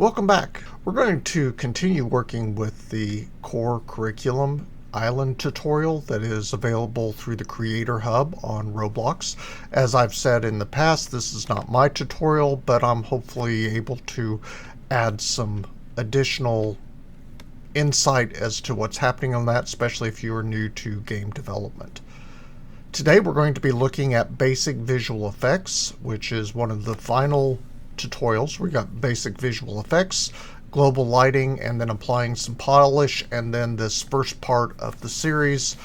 Welcome back. We're going to continue working with the core curriculum island tutorial that is available through the Creator Hub on Roblox. As I've said in the past, this is not my tutorial, but I'm hopefully able to add some additional insight as to what's happening on that, especially if you are new to game development. Today we're going to be looking at basic visual effects, which is one of the final tutorials. We got basic visual effects, global lighting, and then applying some polish, and then this first part of the series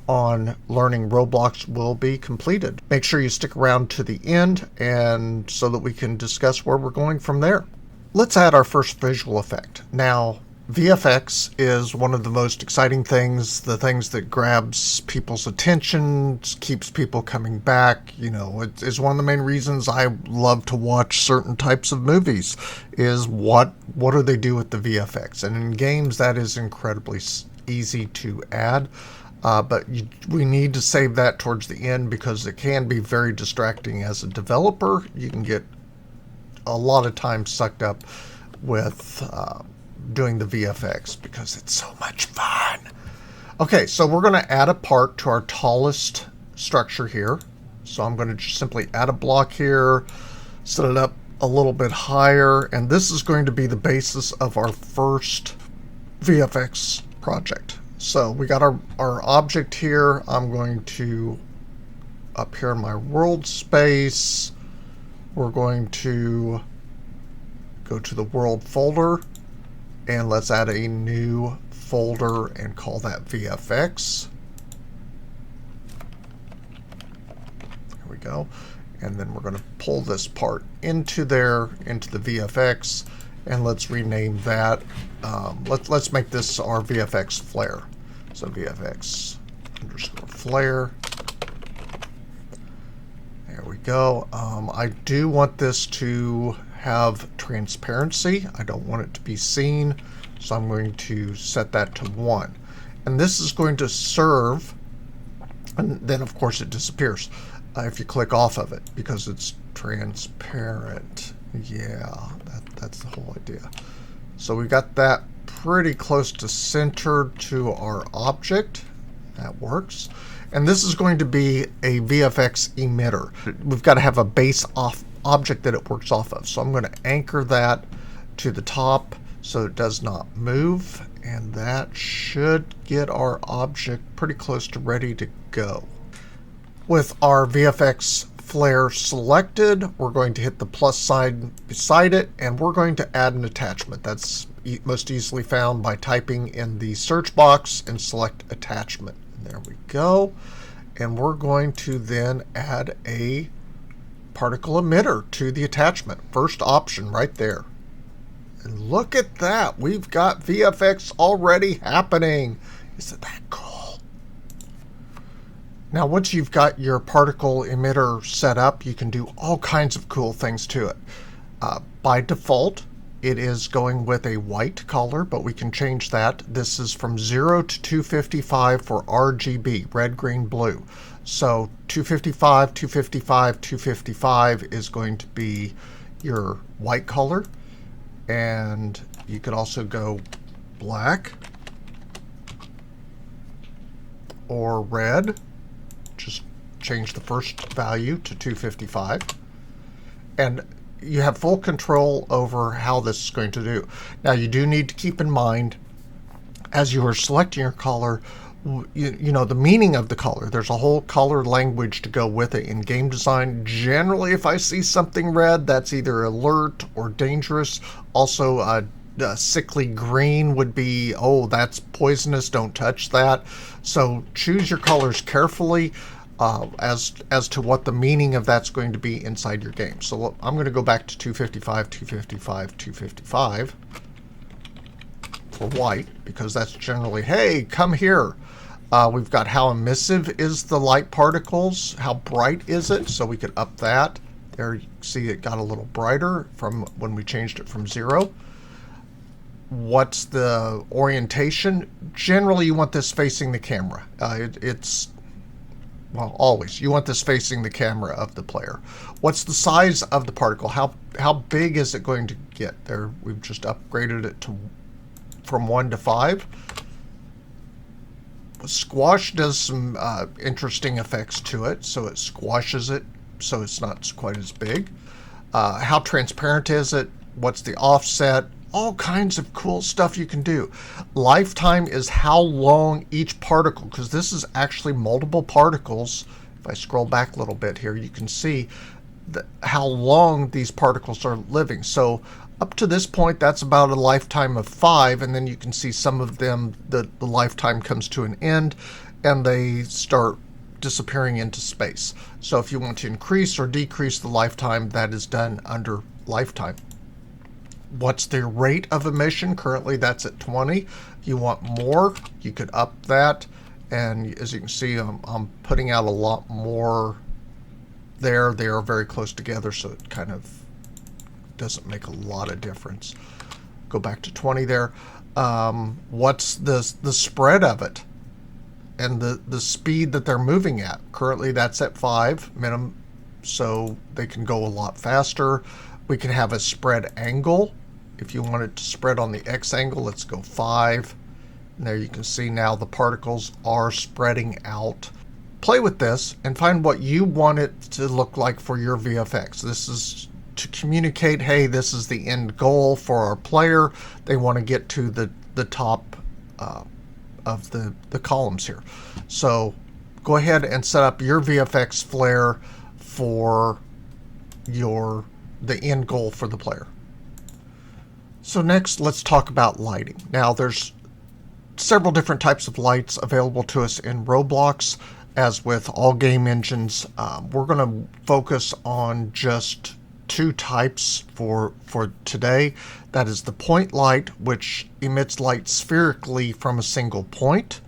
on learning Roblox will be completed. Make sure you stick around to the end and so that we can discuss where we're going from there. Let's add our first visual effect. Now, VFX is one of the most exciting things, the things that grabs people's attention, keeps people coming back. You know, it is one of the main reasons I love to watch certain types of movies, is what do they do with the VFX? And in games, that is incredibly easy to add, but we need to save that towards the end because it can be very distracting as a developer. You can get a lot of time sucked up with doing the VFX because it's so much fun. Okay, so we're going to add a part to our tallest structure here. So I'm going to just simply add a block here, set it up a little bit higher, and this is going to be the basis of our first VFX project. So we got our object here. I'm going to, up here in my world space, we're going to go to the world folder, and let's add a new folder and call that VFX. There we go. And then we're going to pull this part into there, into the VFX, and let's rename that. Let's make this our VFX Flare. So VFX underscore Flare. There we go. I do want this to have transparency. I don't want it to be seen, so I'm going to set that to 1. And this is going to serve, and then of course it disappears if you click off of it because it's transparent. Yeah, that's the whole idea. So we got that pretty close to center to our object. That works. And this is going to be a VFX emitter. We've got to have a base object that it works off of. So I'm going to anchor that to the top so it does not move, and that should get our object pretty close to ready to go. With our VFX flare selected, we're going to hit the plus sign beside it, and we're going to add an attachment. That's most easily found by typing in the search box and select attachment. There we go. And we're going to then add a particle emitter to the attachment. First option right there. And look at that. We've got VFX already happening. Isn't that cool? Now, once you've got your particle emitter set up, you can do all kinds of cool things to it. By default, it is going with a white color, but we can change that. This is from 0 to 255 for RGB, red, green, blue. So 255, 255, 255 is going to be your white color. And you could also go black or red. Just change the first value to 255. And you have full control over how this is going to do. Now you do need to keep in mind as you are selecting your color, you know, the meaning of the color. There's a whole color language to go with it in game design. Generally, if I see something red, that's either alert or dangerous. Also, sickly green would be, oh, that's poisonous, don't touch that. So choose your colors carefully as to what the meaning of that's going to be inside your game. So I'm going to go back to 255, 255, 255 for white, because that's generally, hey, come here. We've got how emissive is the light particles, how bright is it, so we could up that. There you see it got a little brighter from when we changed it from 0. What's the orientation? Generally you want this facing the camera. It's well, always, you want this facing the camera of the player. What's the size of the particle? How big is it going to get? There, we've just upgraded it to from 1 to 5. Squash does some interesting effects to it, so it squashes it so it's not quite as big. How transparent is it? What's the offset? All kinds of cool stuff you can do. Lifetime is how long each particle, because this is actually multiple particles. If I scroll back a little bit here, you can see how long these particles are living. So up to this point, that's about a lifetime of 5, and then you can see some of them, the lifetime comes to an end, and they start disappearing into space. So if you want to increase or decrease the lifetime, that is done under lifetime. What's the rate of emission? Currently, that's at 20. If you want more, you could up that, and as you can see, I'm putting out a lot more there. They are very close together, so it kind of doesn't make a lot of difference. Go back to 20 there. What's the spread of it and the speed that they're moving at? Currently that's at 5 minimum, so they can go a lot faster. We can have a spread angle. If you want it to spread on the X angle, let's go 5. And there you can see now the particles are spreading out. Play with this and find what you want it to look like for your VFX. This is to communicate, hey, this is the end goal for our player. They want to get to the top of the columns here. So go ahead and set up your VFX flare for the end goal for the player. So next, let's talk about lighting. Now, there's several different types of lights available to us in Roblox. As with all game engines, we're going to focus on just 2 types for today. That is the point light, which emits light spherically from a single point.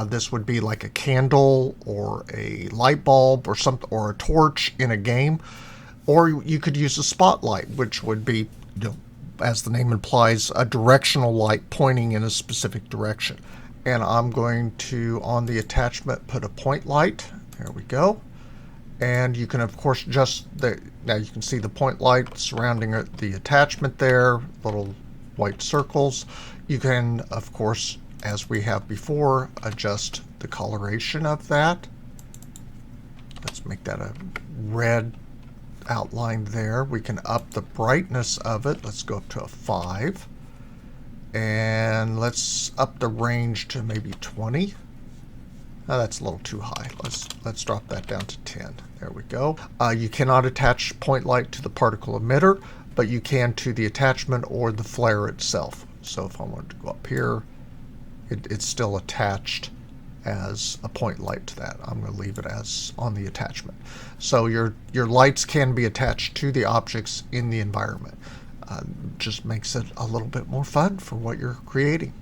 This would be like a candle or a light bulb or something, or a torch in a game. Or you could use a spotlight, which would be, as the name implies, a directional light pointing in a specific direction. And I'm going to, on the attachment, put a point light. There we go. And you can, of course, now you can see the point light surrounding the attachment there, little white circles. You can, of course, as we have before, adjust the coloration of that. Let's make that a red outline there. We can up the brightness of it. Let's go up to a 5. And let's up the range to maybe 20. Oh, that's a little too high. Let's drop that down to 10. There we go. You cannot attach point light to the particle emitter, but you can to the attachment or the flare itself. So if I wanted to go up here, it's still attached as a point light to that. I'm going to leave it as on the attachment. So your lights can be attached to the objects in the environment. Just makes it a little bit more fun for what you're creating.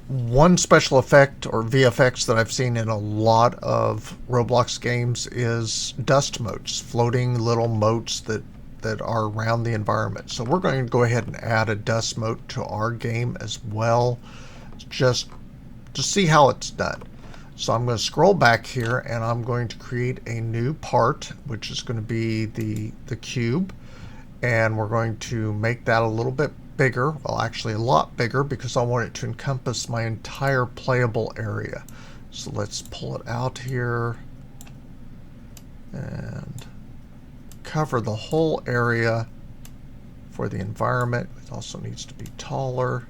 One special effect or VFX that I've seen in a lot of Roblox games is dust motes, floating little motes that are around the environment. So we're going to go ahead and add a dust mote to our game as well, just to see how it's done. So I'm going to scroll back here and I'm going to create a new part, which is going to be the cube. And we're going to make that a little bit bigger, well actually a lot bigger, because I want it to encompass my entire playable area. So let's pull it out here and cover the whole area for the environment. It also needs to be taller.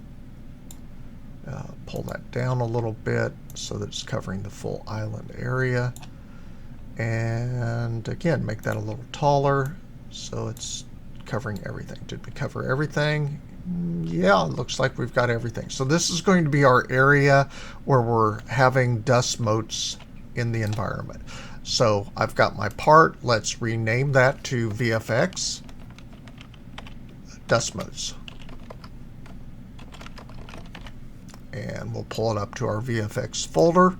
Pull that down a little bit so that it's covering the full island area. And again, make that a little taller so it's covering everything. Did we cover everything? Yeah, it looks like we've got everything. So this is going to be our area where we're having dust motes in the environment. So I've got my part. Let's rename that to VFX dust motes. And we'll pull it up to our VFX folder.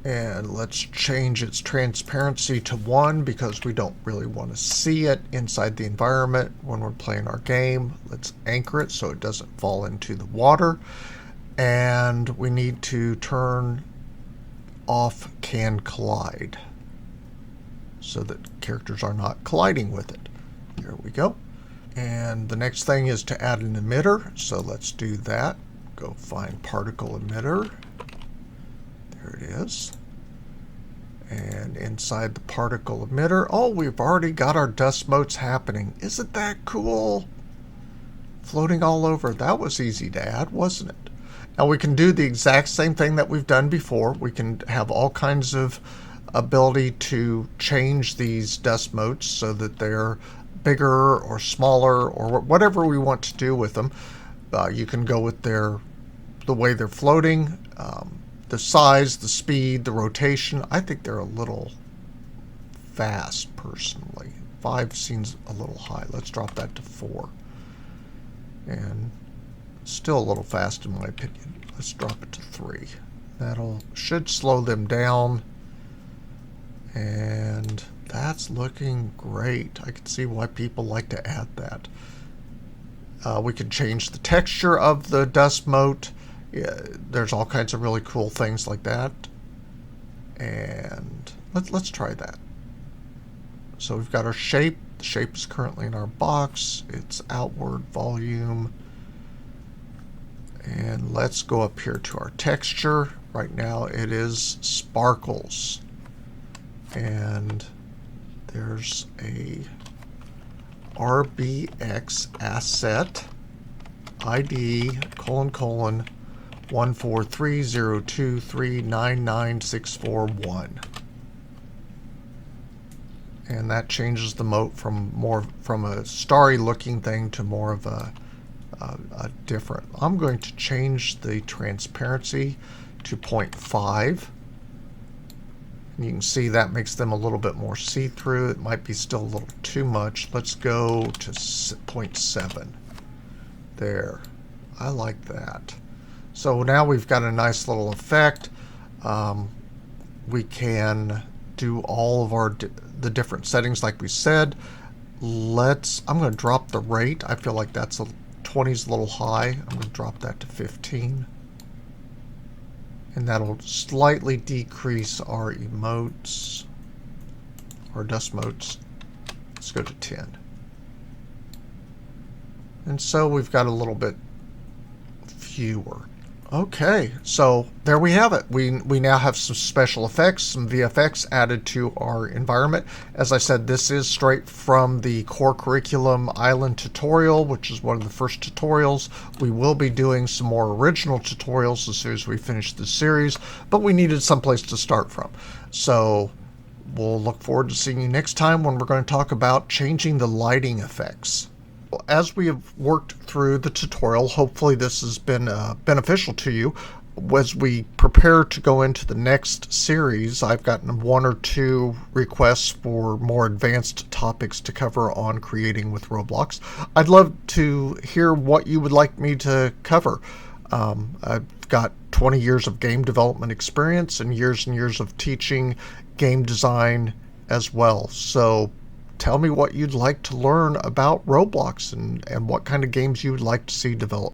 And let's change its transparency to 1 because we don't really want to see it inside the environment when we're playing our game. Let's anchor it so it doesn't fall into the water. And we need to turn off can collide so that characters are not colliding with it. There we go. And the next thing is to add an emitter, so let's do that. Go find particle emitter. There it is. And inside the particle emitter, oh, we've already got our dust motes happening. Isn't that cool? Floating all over. That was easy to add, wasn't it? Now we can do the exact same thing that we've done before. We can have all kinds of ability to change these dust motes so that they're bigger or smaller or whatever we want to do with them. You can go with the way they're floating, the size, the speed, the rotation. I think they're a little fast personally. 5 seems a little high. Let's drop that to 4. And still a little fast in my opinion. Let's drop it to 3. Should slow them down. And that's looking great. I can see why people like to add that. We can change the texture of the dust mote. Yeah, there's all kinds of really cool things like that. And let's try that. So we've got our shape. The shape is currently in our box. It's outward volume. And let's go up here to our texture. Right now it is sparkles. And there's a RBX asset ID : 14302399641. And that changes the mote from a starry looking thing to more of a different. I'm going to change the transparency to 0.5. And you can see that makes them a little bit more see-through. It might be still a little too much. Let's go to 0.7. There. I like that. So now we've got a nice little effect. We can do all of the different settings like we said. I'm going to drop the rate. I feel like 20 is a little high. I'm going to drop that to 15. And that'll slightly decrease our emotes, our dust motes. Let's go to 10. And so we've got a little bit fewer. Okay, so there we have it. We now have some special effects, some VFX added to our environment. As I said, this is straight from the core curriculum island tutorial, which is one of the first tutorials. We will be doing some more original tutorials as soon as we finish the series, but we needed someplace to start from. So we'll look forward to seeing you next time when we're going to talk about changing the lighting effects. As we have worked through the tutorial, hopefully this has been beneficial to you. As we prepare to go into the next series, I've gotten 1 or 2 requests for more advanced topics to cover on creating with Roblox. I'd love to hear what you would like me to cover. I've got 20 years of game development experience and years of teaching game design as well. So tell me what you'd like to learn about Roblox and what kind of games you would like to see developed.